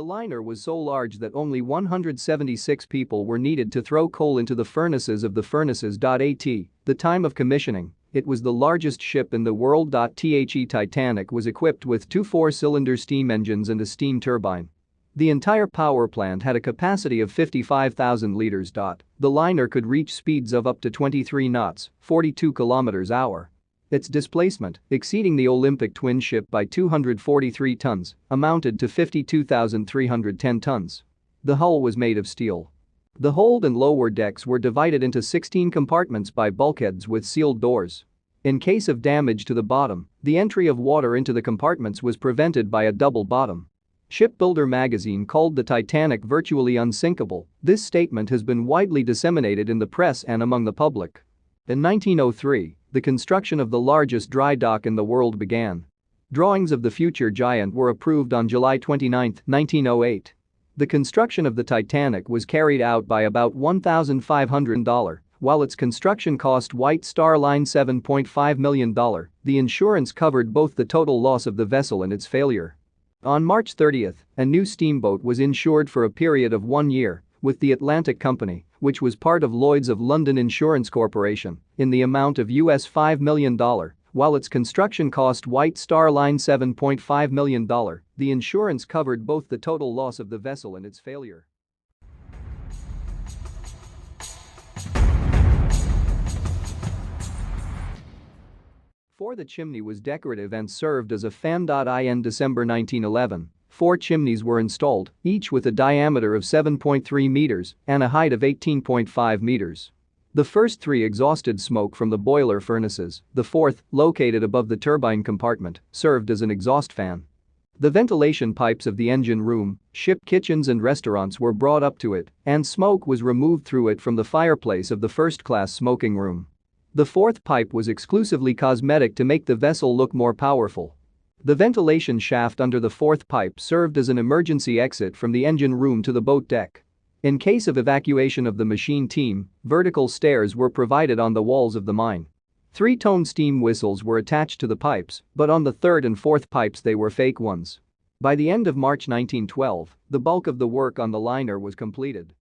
liner was so large that only 176 people were needed to throw coal into the furnaces of the furnaces. At the time of commissioning, it was the largest ship in the world. The Titanic was equipped with two 4-cylinder steam engines and a steam turbine. The entire power plant had a capacity of 55,000 liters. The liner could reach speeds of up to 23 knots, 42 kilometers an hour. Its displacement, exceeding the Olympic twin ship by 243 tons, amounted to 52,310 tons. The hull was made of steel. The hold and lower decks were divided into 16 compartments by bulkheads with sealed doors. In case of damage to the bottom, the entry of water into the compartments was prevented by a double bottom. Shipbuilder magazine called the Titanic virtually unsinkable. This statement has been widely disseminated in the press and among the public. In 1903, the construction of the largest dry dock in the world began. Drawings of the future giant were approved on July 29, 1908. The construction of the Titanic was carried out by about $1,500, while its construction cost White Star Line $7.5 million. The insurance covered both the total loss of the vessel and its failure. On March 30, a new steamboat was insured for a period of 1 year with the Atlantic Company, which was part of Lloyd's of London Insurance Corporation, in the amount of $5 million, while its construction cost White Star Line $7.5 million. The insurance covered both the total loss of the vessel and its failure. The chimney was decorative and served as a fan. In December 1911, 4 chimneys were installed, each with a diameter of 7.3 meters and a height of 18.5 meters. The first 3 exhausted smoke from the boiler furnaces, the fourth, located above the turbine compartment, served as an exhaust fan. The ventilation pipes of the engine room, ship kitchens and restaurants were brought up to it, and smoke was removed through it from the fireplace of the first-class smoking room. The fourth pipe was exclusively cosmetic to make the vessel look more powerful. The ventilation shaft under the fourth pipe served as an emergency exit from the engine room to the boat deck. In case of evacuation of the machine team, vertical stairs were provided on the walls of the mine. 3-tone steam whistles were attached to the pipes, but on the third and fourth pipes they were fake ones. By the end of March 1912, the bulk of the work on the liner was completed.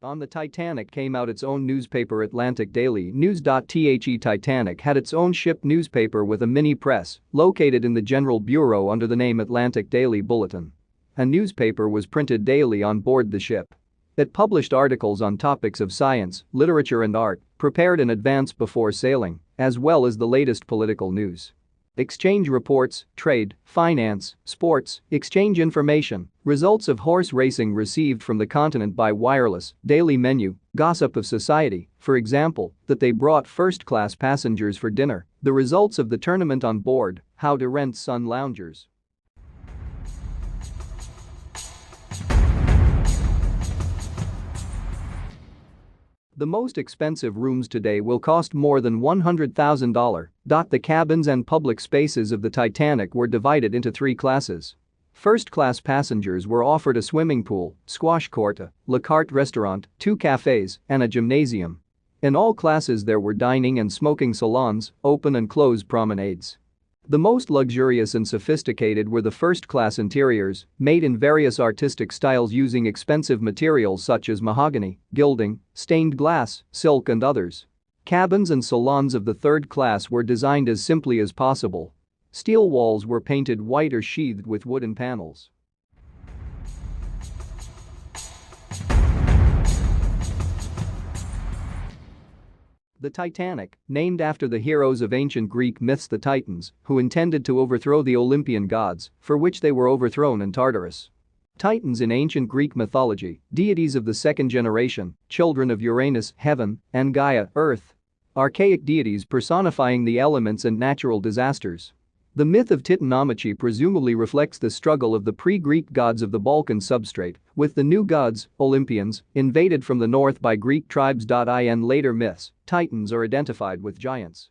On the Titanic came out its own newspaper, Atlantic Daily News. The Titanic had its own ship newspaper with a mini press, located in the General Bureau under the name Atlantic Daily Bulletin. A newspaper was printed daily on board the ship. It published articles on topics of science, literature and art, prepared in advance before sailing, as well as the latest political news. Exchange reports, trade, finance, sports, exchange information, results of horse racing received from the continent by wireless, daily menu, gossip of society, for example, that they brought first-class passengers for dinner, the results of the tournament on board, how to rent sun loungers. The most expensive rooms today will cost more than $100,000. The cabins and public spaces of the Titanic were divided into 3 classes. First-class passengers were offered a swimming pool, squash court, a la carte restaurant, 2 cafes, and a gymnasium. In all classes there were dining and smoking salons, open and closed promenades. The most luxurious and sophisticated were the first-class interiors, made in various artistic styles using expensive materials such as mahogany, gilding, stained glass, silk and others. Cabins and salons of the third class were designed as simply as possible. Steel walls were painted white or sheathed with wooden panels. The Titanic, named after the heroes of ancient Greek myths, the Titans, who intended to overthrow the Olympian gods, for which they were overthrown in Tartarus. Titans in ancient Greek mythology, deities of the second generation, children of Uranus, heaven, and Gaia, earth. Archaic deities personifying the elements and natural disasters. The myth of Titanomachy presumably reflects the struggle of the pre-Greek gods of the Balkan substrate with the new gods, Olympians, invaded from the north by Greek tribes. In later myths, Titans are identified with giants.